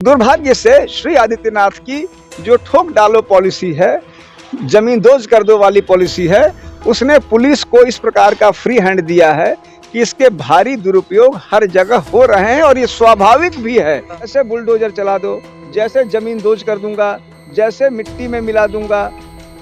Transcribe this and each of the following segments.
दुर्भाग्य से श्री आदित्यनाथ की जो ठोक डालो पॉलिसी है, जमीन दोज कर दो वाली पॉलिसी है, उसने पुलिस को इस प्रकार का फ्री हैंड दिया है कि इसके भारी दुरुपयोग हर जगह हो रहे हैं और ये स्वाभाविक भी है। जैसे बुलडोजर चला दो, जैसे जमीन दोज कर दूंगा, जैसे मिट्टी में मिला दूंगा,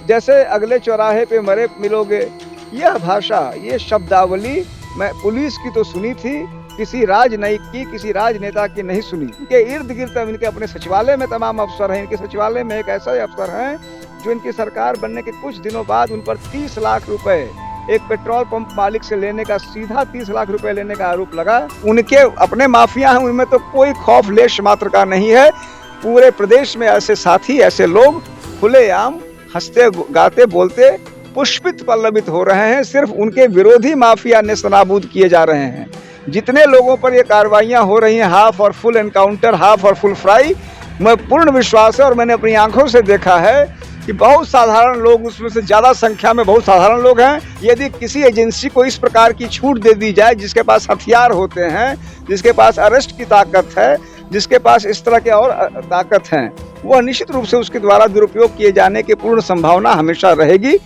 जैसे अगले चौराहे पे मरे मिलोगे, यह भाषा, ये शब्दावली मैं पुलिस की तो सुनी थी, किसी राजनयिक की, किसी राजनेता की नहीं सुनी। इनके इर्द गिर्द इनके अपने सचिवालय में तमाम अफसर हैं। इनके सचिवालय में एक ऐसा अफसर हैं जो इनकी सरकार बनने के कुछ दिनों बाद उन पर 30 लाख रुपए एक पेट्रोल पंप मालिक से लेने का, सीधा 30 लाख रुपए लेने का आरोप लगा। उनके अपने माफिया हैं, उनमें तो कोई खौफ लेश मात्र का नहीं है। पूरे प्रदेश में ऐसे साथी, ऐसे लोग खुलेआम हंसते गाते बोलते पुष्पित पल्लवित हो रहे हैं। सिर्फ उनके विरोधी माफिया नेस्तनाबूद किए जा रहे हैं। जितने लोगों पर ये कार्रवाइयां हो रही हैं, हाफ और फुल एनकाउंटर, हाफ और फुल फ्राई, मैं पूर्ण विश्वास है और मैंने अपनी आंखों से देखा है कि बहुत साधारण लोग, उसमें से ज्यादा संख्या में बहुत साधारण लोग हैं। यदि किसी एजेंसी को इस प्रकार की छूट दे दी जाए, जिसके पास हथियार होते हैं, जिसके पास अरेस्ट की ताकत है, जिसके पास इस तरह के और ताकत हैं, वह निश्चित रूप से उसके द्वारा दुरुपयोग किए जाने की पूर्ण संभावना हमेशा रहेगी।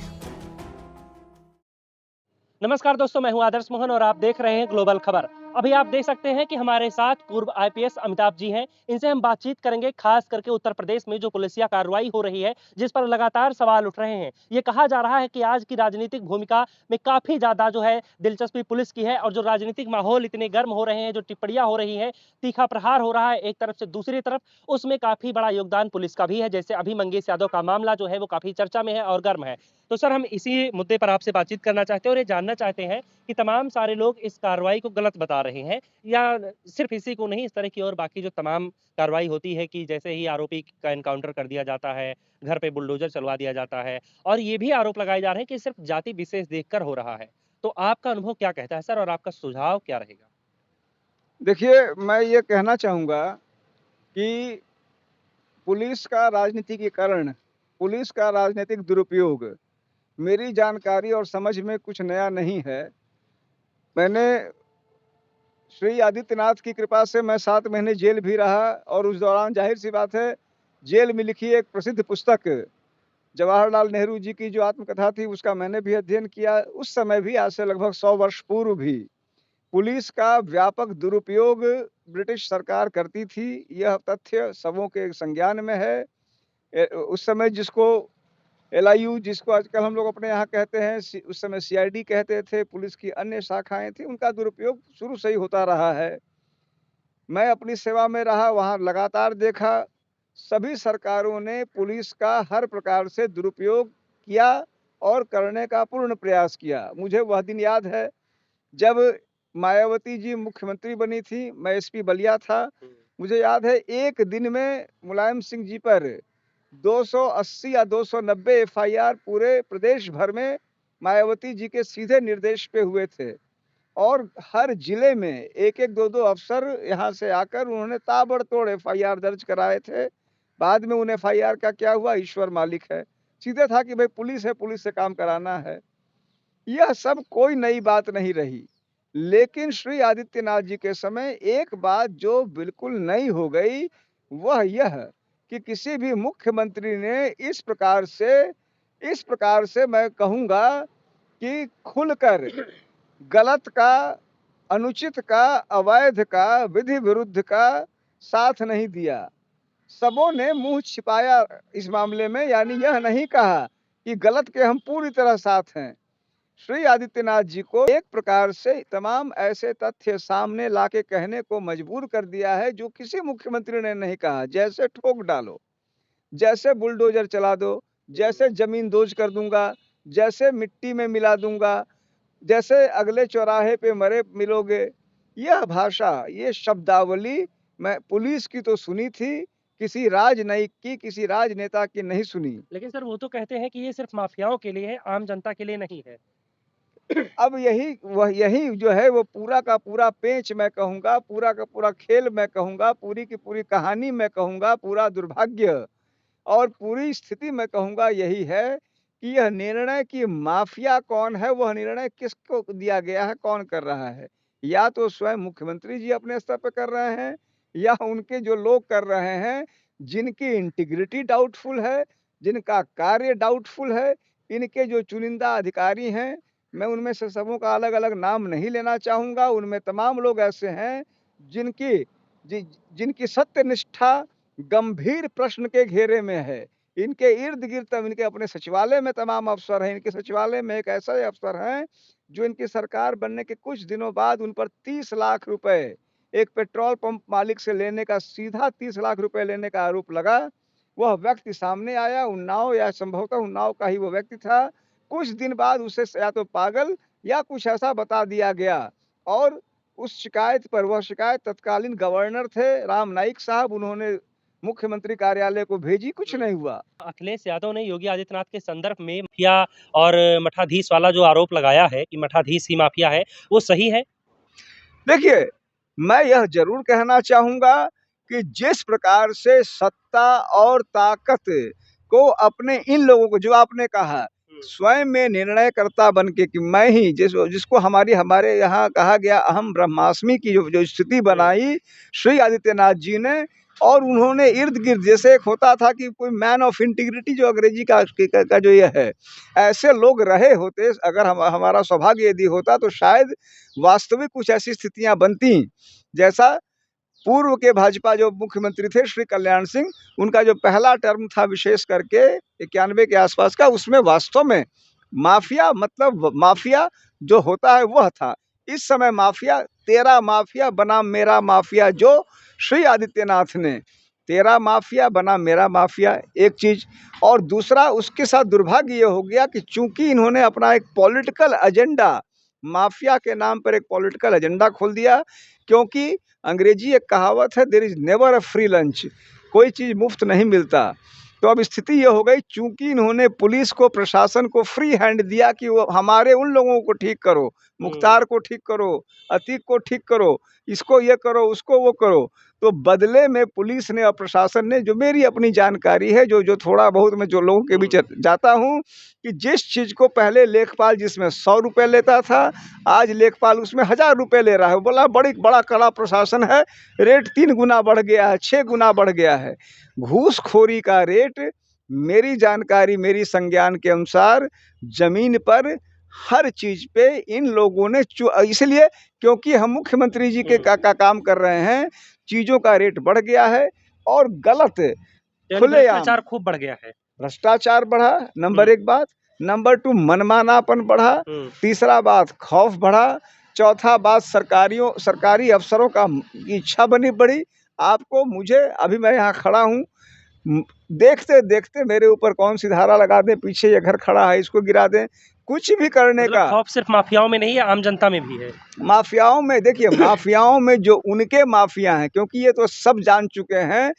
नमस्कार दोस्तों, मैं हूं आदर्श मोहन और आप देख रहे हैं ग्लोबल खबर। अभी आप देख सकते हैं कि हमारे साथ पूर्व आईपीएस अमिताभ जी हैं। इनसे हम बातचीत करेंगे खास करके उत्तर प्रदेश में जो पुलिसिया कार्रवाई हो रही है, जिस पर लगातार सवाल उठ रहे हैं। ये कहा जा रहा है कि आज की राजनीतिक भूमिका में काफी ज्यादा जो है दिलचस्पी पुलिस की है और जो राजनीतिक माहौल इतने गर्म हो रहे हैं, जो टिप्पणियां हो रही हैं, तीखा प्रहार हो रहा है एक तरफ से दूसरी तरफ, उसमें काफी बड़ा योगदान पुलिस का भी है। जैसे अभी मंगेश यादव का मामला जो है वो काफी चर्चा में है और गर्म है। तो सर, हम इसी मुद्दे पर आपसे बातचीत करना चाहते हैं और ये जानना चाहते हैं कि तमाम सारे लोग इस कार्रवाई को गलत बता रहे हैं, या सिर्फ इसी को नहीं, इस तरह की और बाकी जो तमाम कार्रवाई होती है कि जैसे ही आरोपी का एनकाउंटर कर दिया जाता है, घर पे बुलडोजर चलवा दिया जाता है, और ये भी आरोप लगाए जा रहे हैं कि सिर्फ जाति विशेष देखकर हो रहा है। तो आपका अनुभव क्या कहता है सर, और आपका सुझाव क्या रहेगा? देखिए, मैं ये कहना चाहूंगा कि पुलिस का राजनीतिकीकरण, पुलिस का राजनीतिक दुरुपयोग मेरी जानकारी और समझ में कुछ नया नहीं है। मैंने श्री आदित्यनाथ की कृपा से मैं 7 महीने जेल भी रहा और उस दौरान ज़ाहिर-सी बात है, जेल में लिखी एक प्रसिद्ध पुस्तक जवाहरलाल नेहरू जी की जो आत्मकथा थी, उसका मैंने भी अध्ययन किया। उस समय भी, आज से लगभग 100 वर्ष पूर्व भी, पुलिस का व्यापक दुरुपयोग ब्रिटिश सरकार करती थी। यह तथ्य सबों के संज्ञान में है। उस समय जिसको एलआईयू, जिसको आजकल हम लोग अपने यहाँ कहते हैं, उस समय सीआईडी कहते थे, पुलिस की अन्य शाखाएं थी, उनका दुरुपयोग शुरू से ही होता रहा है। मैं अपनी सेवा में रहा, वहाँ लगातार देखा, सभी सरकारों ने पुलिस का हर प्रकार से दुरुपयोग किया और करने का पूर्ण प्रयास किया। मुझे वह दिन याद है जब मायावती जी मुख्यमंत्री बनी थी, मैं एसपी बलिया था। मुझे याद है एक दिन में मुलायम सिंह जी पर 280 या 290 एफआईआर पूरे प्रदेश भर में मायावती जी के सीधे निर्देश पे हुए थे और हर जिले में एक-एक, दो-दो अफसर यहाँ से आकर उन्होंने ताबड़तोड़ एफआईआर दर्ज कराए थे। बाद में उन एफआईआर का क्या हुआ, ईश्वर मालिक है। सीधे था कि भाई पुलिस है, पुलिस से काम कराना है। यह सब कोई नई बात नहीं रही। लेकिन श्री आदित्यनाथ जी के समय एक बात जो बिल्कुल नई हो गई, वह यह कि किसी भी मुख्यमंत्री ने इस प्रकार से मैं कहूँगा कि खुलकर गलत का, अनुचित का, अवैध का, विधि विरुद्ध का साथ नहीं दिया। सबों ने मुँह छिपाया इस मामले में, यानी यह नहीं कहा कि गलत के हम पूरी तरह साथ हैं। श्री आदित्यनाथ जी को एक प्रकार से तमाम ऐसे तथ्य सामने लाके कहने को मजबूर कर दिया है जो किसी मुख्यमंत्री ने नहीं कहा। जैसे ठोक डालो, जैसे बुलडोजर चला दो, जैसे जमीन दोज कर दूंगा, जैसे मिट्टी में मिला दूंगा, जैसे अगले चौराहे पे मरे मिलोगे, यह भाषा, ये शब्दावली मैं पुलिस की तो सुनी थी, किसी राजनयिक की, किसी राजनेता की नहीं सुनी। लेकिन सर, वो तो कहते हैं कि ये सिर्फ माफियाओं के लिए है, आम जनता के लिए नहीं है। अब यही जो है वो पूरा का पूरा पेंच मैं कहूँगा, पूरा का पूरा खेल मैं कहूँगा, पूरी की पूरी कहानी मैं कहूँगा, पूरा दुर्भाग्य और पूरी स्थिति मैं कहूँगा यही है कि यह निर्णय कि माफिया कौन है, वह निर्णय किसको दिया गया है, कौन कर रहा है? या तो स्वयं मुख्यमंत्री जी अपने स्तर पे कर रहे हैं, या उनके जो लोग कर रहे हैं, जिनकी इंटीग्रिटी डाउटफुल है, जिनका कार्य डाउटफुल है, इनके जो चुनिंदा अधिकारी हैं, मैं उनमें से सबों का अलग-अलग नाम नहीं लेना चाहूँगा। उनमें तमाम लोग ऐसे हैं जिनकी जि जिनकी सत्यनिष्ठा गंभीर प्रश्न के घेरे में है। इनके इर्द-गिर्द तब इनके अपने सचिवालय में तमाम अफ़सर हैं। इनके सचिवालय में एक ऐसे अफ़सर हैं, जो इनकी सरकार बनने के कुछ दिनों बाद उन पर 30 लाख रुपए एक पेट्रोल पंप मालिक से लेने का, सीधा 30 लाख रुपए लेने का आरोप लगा। वह व्यक्ति सामने आया, उन्नाव या संभवतः उन्नाव का ही वो व्यक्ति था। कुछ दिन बाद उसे या तो पागल या कुछ ऐसा बता दिया गया और उस शिकायत पर, वह शिकायत तत्कालीन गवर्नर थे राम नाईक साहब, उन्होंने मुख्यमंत्री कार्यालय को भेजी, कुछ नहीं हुआ। अखिलेश यादव ने योगी आदित्यनाथ के संदर्भ में माफिया और मठाधीश वाला जो आरोप लगाया है कि मठाधीश ही माफिया है, वो सही है? देखिए, मैं यह ज़रूर कहना चाहूँगा कि जिस प्रकार से सत्ता और ताकत को अपने इन लोगों को, जो आपने कहा, स्वयं में निर्णयकर्ता बन के कि मैं ही जिसको हमारे यहाँ कहा गया अहम ब्रह्मास्मि की जो स्थिति बनाई श्री आदित्यनाथ जी ने, और उन्होंने इर्द-गिर्द, जैसे एक होता था कि कोई मैन ऑफ इंटीग्रिटी जो अंग्रेजी का जो ये है, ऐसे लोग रहे होते, अगर हमारा सौभाग्य यदि होता तो शायद वास्तविक कुछ ऐसी स्थितियाँ बनती, जैसा पूर्व के भाजपा जो मुख्यमंत्री थे श्री कल्याण सिंह, उनका जो पहला टर्म था विशेष करके 91 के आसपास का, उसमें वास्तव में माफिया, मतलब माफिया जो होता है वह था। इस समय माफिया, तेरा माफिया बना मेरा माफिया, जो श्री आदित्यनाथ ने, तेरा माफिया बना मेरा माफिया, एक चीज। और दूसरा, उसके साथ दुर्भाग्य ये हो गया कि चूंकि इन्होंने अपना एक पॉलिटिकल एजेंडा, माफिया के नाम पर एक पॉलिटिकल एजेंडा खोल दिया, क्योंकि अंग्रेजी एक कहावत है, there is never a free lunch, कोई चीज़ मुफ्त नहीं मिलता। तो अब स्थिति ये हो गई, चूंकि इन्होंने पुलिस को, प्रशासन को फ्री हैंड दिया कि वो हमारे उन लोगों को ठीक करो, मुख्तार को ठीक करो, अतीक को ठीक करो, इसको ये करो, उसको वो करो, तो बदले में पुलिस ने और प्रशासन ने, जो मेरी अपनी जानकारी है, जो थोड़ा बहुत मैं जो लोगों के बीच जाता हूँ, कि जिस चीज़ को पहले लेखपाल जिसमें 100 रुपये लेता था, आज लेखपाल उसमें 1000 रुपये ले रहा है। बोला बड़ा कड़ा प्रशासन है, रेट 3 गुना बढ़ गया है, 6 गुना बढ़ गया है। घूसखोरी का रेट, मेरी जानकारी, मेरी संज्ञान के अनुसार जमीन पर हर चीज पे इन लोगों ने, इसलिए क्योंकि हम मुख्यमंत्री जी के का काम कर रहे हैं, चीजों का रेट बढ़ गया है और गलत खुलेआम भ्रष्टाचार खूब बढ़ गया है। भ्रष्टाचार बढ़ा, नंबर 1 बात। नंबर 2, मनमानापन बढ़ा। तीसरा बात, खौफ बढ़ा। चौथा बात, सरकारी अफसरों का इच्छा बढ़ी। आपको, मुझे, अभी मैं यहाँ खड़ा हूँ, देखते देखते मेरे ऊपर कौन सी धारा लगा दें, पीछे ये घर खड़ा है इसको गिरा दें, कुछ भी करने का। खौफ सिर्फ माफियाओं में नहीं है, आम जनता में भी है। माफियाओं में, देखिए, माफियाओं में जो उनके माफिया हैं, क्योंकि ये तो सब जान चुके हैं,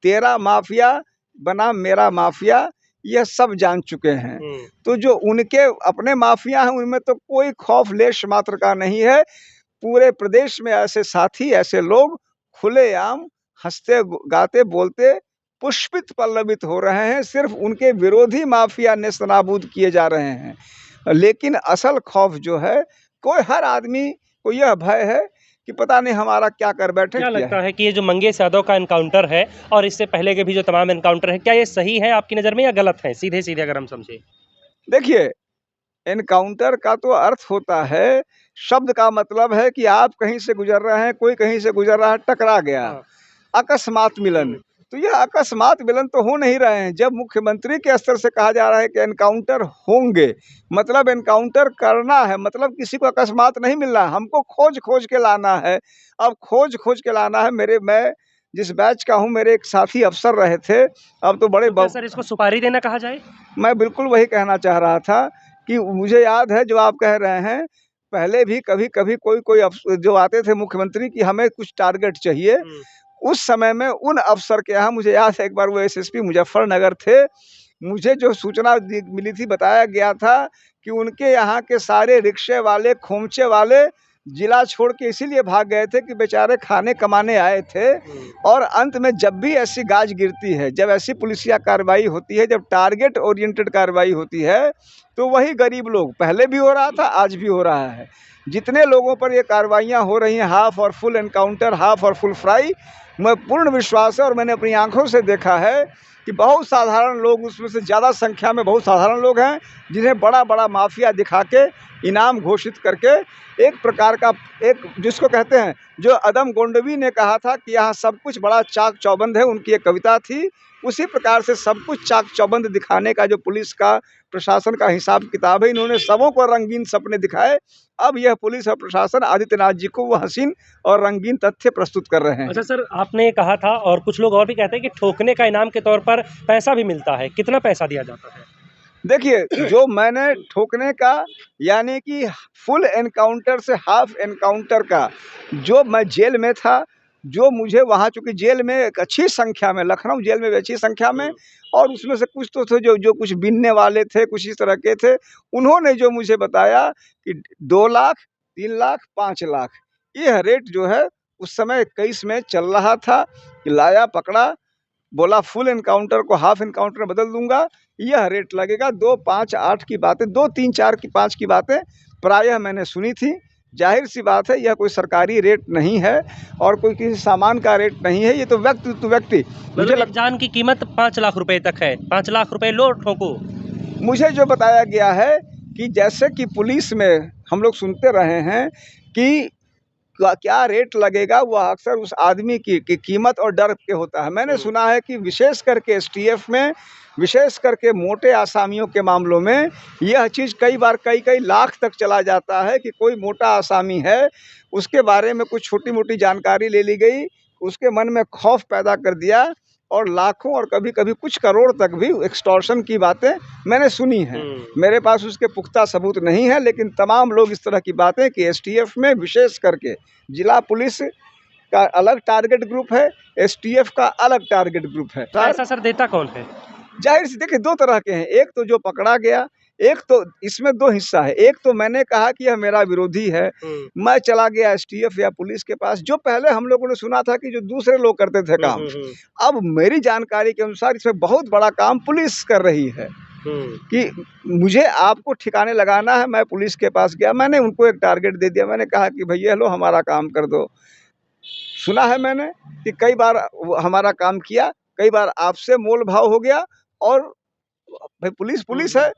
तेरा माफिया बना मेरा माफिया, यह सब जान चुके हैं। तो जो उनके अपने माफिया हैं, उनमें तो कोई खौफ लेश मात्र का नहीं है। पूरे प्रदेश में ऐसे साथी, ऐसे लोग खुलेआम हंसते गाते बोलते पुष्पित पल्लवित हो रहे हैं, सिर्फ उनके विरोधी माफिया नेस्तनाबूद किए जा रहे हैं। लेकिन असल खौफ जो है, कोई, हर आदमी को यह भय है कि पता नहीं हमारा क्या कर बैठे। क्या लगता है कि ये जो मंगेश यादव का एनकाउंटर है और इससे पहले के भी जो तमाम एनकाउंटर है, क्या ये सही है आपकी नज़र में या गलत है, सीधे सीधे अगर हम समझे? देखिए, एनकाउंटर का तो अर्थ होता है, शब्द का मतलब है कि आप कहीं से गुजर रहे हैं, कोई कहीं से गुजर रहा है, टकरा गया, अकस्मात मिलन। तो यह अकस्मात मिलन तो हो नहीं रहे हैं। जब मुख्यमंत्री के स्तर से कहा जा रहा है कि एनकाउंटर होंगे, मतलब एनकाउंटर करना है, मतलब किसी को अकस्मात नहीं मिल रहा, हमको खोज के लाना है। अब खोज के लाना है। मैं जिस बैच का हूँ, मेरे एक साथी अफसर रहे थे, अब तो बड़े तो सर, इसको सुपारी देना कहा जाए? मैं बिल्कुल वही कहना चाह रहा था कि मुझे याद है जो आप कह रहे हैं, पहले भी कभी कोई जो आते थे मुख्यमंत्री कि हमें कुछ टारगेट चाहिए, उस समय में उन अफसर के यहाँ, मुझे याद है एक बार वो एसएसपी मुजफ्फरनगर थे, मुझे जो सूचना मिली थी, बताया गया था कि उनके यहाँ के सारे रिक्शे वाले, खोमचे वाले जिला छोड़ के इसीलिए भाग गए थे कि बेचारे खाने कमाने आए थे। और अंत में जब भी ऐसी गाज गिरती है, जब ऐसी पुलिसिया कार्रवाई होती है, जब टारगेट ओरिएंटेड कार्रवाई होती है, तो वही गरीब लोग, पहले भी हो रहा था, आज भी हो रहा है, जितने लोगों पर ये कार्रवाइयाँ हो रही हैं, हाफ और फुल एनकाउंटर, हाफ और फुल फ्राई, मैं पूर्ण विश्वास है और मैंने अपनी आँखों से देखा है कि बहुत साधारण लोग, उसमें से ज़्यादा संख्या में बहुत साधारण लोग हैं जिन्हें बड़ा-बड़ा माफिया दिखा के, इनाम घोषित करके, एक प्रकार का, एक जिसको कहते हैं, जो अदम गोंडवी ने कहा था कि यहाँ सब कुछ बड़ा चाक-चौबंद है, उनकी एक कविता थी। उसी प्रकार से सब कुछ चाक-चौबंद दिखाने का जो पुलिस का, प्रशासन का हिसाब-किताब है, इन्होंने सबों को रंगीन सपने दिखाए। अब यह पुलिस और प्रशासन आदित्यनाथ जी को वो हसीन और रंगीन तथ्य प्रस्तुत कर रहे हैं। अच्छा सर, आपने कहा था और कुछ लोग और भी कहते हैं कि ठोकने का इनाम के तौर पर पैसा भी मिलता है, कितना पैसा दिया जाता है? देखिए, जो मैंने ठोकने का, यानी कि फुल एनकाउंटर से हाफ एनकाउंटर का, जो मैं जेल में था, जो मुझे वहाँ, चूँकि जेल में एक अच्छी संख्या में, लखनऊ जेल में भी अच्छी संख्या में, और उसमें से कुछ तो थे जो कुछ बीनने वाले थे, कुछ इस तरह के थे, उन्होंने जो मुझे बताया कि 2 लाख, 3 लाख, 5 लाख, यह रेट जो है उस समय 21 में चल रहा था। कि लाया, पकड़ा, बोला फुल एनकाउंटर को हाफ एनकाउंटर में बदल दूंगा, यह रेट लगेगा। 2, 5, 8 की बातें, 2, 3, 4 की 5 की बातें प्रायः मैंने सुनी थी। जाहिर सी बात है, यह कोई सरकारी रेट नहीं है और कोई किसी सामान का रेट नहीं है, ये तो व्यक्ति टू व्यक्ति। मतलब एक जान की कीमत 5 लाख रुपए तक है, 5 लाख रुपए लो ठोको। मुझे जो बताया गया है कि जैसे कि पुलिस में हम लोग सुनते रहे हैं कि क्या रेट लगेगा, वह अक्सर उस आदमी की कीमत और डर के होता है। मैंने सुना है कि विशेष करके एसटीएफ में, विशेष करके मोटे आसामियों के मामलों में यह चीज़ कई बार कई लाख तक चला जाता है कि कोई मोटा आसामी है, उसके बारे में कुछ छोटी-मोटी जानकारी ले ली गई, उसके मन में खौफ पैदा कर दिया और लाखों और कभी-कभी कुछ करोड़ तक भी एक्सटॉर्शन की बातें मैंने सुनी हैं। मेरे पास उसके पुख्ता सबूत नहीं है, लेकिन तमाम लोग इस तरह की बातें कि एसटीएफ में विशेष करके जिला पुलिस का अलग टारगेट ग्रुप है, एसटीएफ का अलग टारगेट ग्रुप है। ऐसा सर देता कौन है? जाहिर सी, देखिए 2 तरह के हैं, एक तो जो पकड़ा गया, एक तो इसमें 2 हिस्सा है। एक तो मैंने कहा कि यह मेरा विरोधी है, मैं चला गया एसटीएफ या पुलिस के पास, जो पहले हम लोगों ने सुना था कि जो दूसरे लोग करते थे काम। अब मेरी जानकारी के अनुसार इसमें बहुत बड़ा काम पुलिस कर रही है कि मुझे आपको ठिकाने लगाना है। मैं पुलिस के पास गया, मैंने उनको एक टारगेट दे दिया, मैंने कहा कि भैया लो हमारा काम कर दो। सुना है मैंने कि कई बार हमारा काम किया, कई बार आपसे मोल भाव हो गया, और भाई पुलिस है,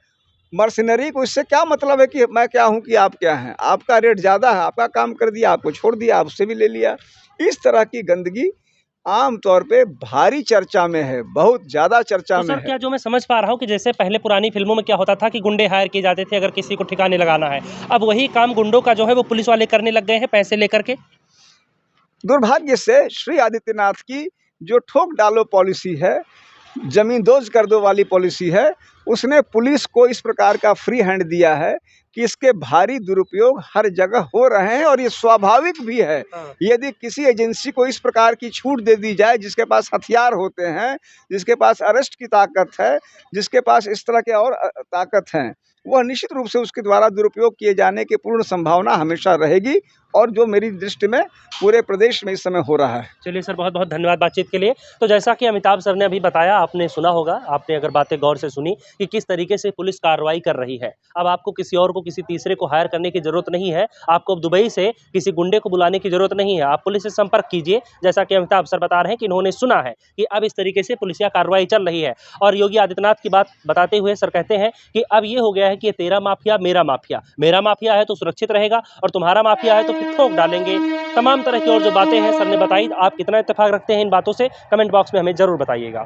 मर्सिनरी को इससे क्या मतलब है कि मैं क्या हूँ कि आप क्या हैं। आपका रेट ज़्यादा है, आपका काम कर दिया, आपको छोड़ दिया, आपसे भी ले लिया। इस तरह की गंदगी आम तौर पे भारी चर्चा में है, बहुत ज़्यादा चर्चा तो में सर है। क्या जो मैं समझ पा रहा हूँ कि जैसे पहले पुरानी फिल्मों में क्या होता था कि गुंडे हायर किए जाते थे अगर किसी को ठिकाने लगाना है, अब वही काम गुंडों का जो है वो पुलिस वाले करने लग गए हैं पैसे लेकर के? दुर्भाग्य से श्री आदित्यनाथ की जो ठोक डालो पॉलिसी है, ज़मींदोज़ कर दो वाली पॉलिसी है, उसने पुलिस को इस प्रकार का फ्री हैंड दिया है कि इसके भारी दुरुपयोग हर जगह हो रहे हैं और ये स्वाभाविक भी है। यदि किसी एजेंसी को इस प्रकार की छूट दे दी जाए, जिसके पास हथियार होते हैं, जिसके पास अरेस्ट की ताकत है, जिसके पास इस तरह के और ताकत हैं, वह निश्चित रूप से उसके द्वारा दुरुपयोग किए जाने की पूर्ण संभावना हमेशा रहेगी, और जो मेरी दृष्टि में पूरे प्रदेश में इस समय हो रहा है। चलिए सर, बहुत बहुत धन्यवाद बातचीत के लिए। तो जैसा कि अमिताभ सर ने अभी बताया, आपने सुना होगा, आपने अगर बातें गौर से सुनी कि किस तरीके से पुलिस कार्रवाई कर रही है। अब आपको किसी और को, किसी तीसरे को हायर करने की ज़रूरत नहीं है, आपको अब दुबई से किसी गुंडे को बुलाने की ज़रूरत नहीं है, आप पुलिस से संपर्क कीजिए। जैसा कि अमिताभ सर बता रहे हैं कि इन्होंने सुना है कि अब इस तरीके से पुलिसिया कार्रवाई चल रही है। और योगी आदित्यनाथ की बात बताते हुए सर कहते हैं कि अब ये हो गया है कि ये तेरा माफिया मेरा माफिया, मेरा माफिया है तो सुरक्षित रहेगा और तुम्हारा माफिया है तो फिर ठोक डालेंगे। तमाम तरह की और जो बातें हैं सर ने बताई, आप कितना इत्तेफाक रखते हैं इन बातों से, कमेंट बॉक्स में हमें ज़रूर बताइएगा।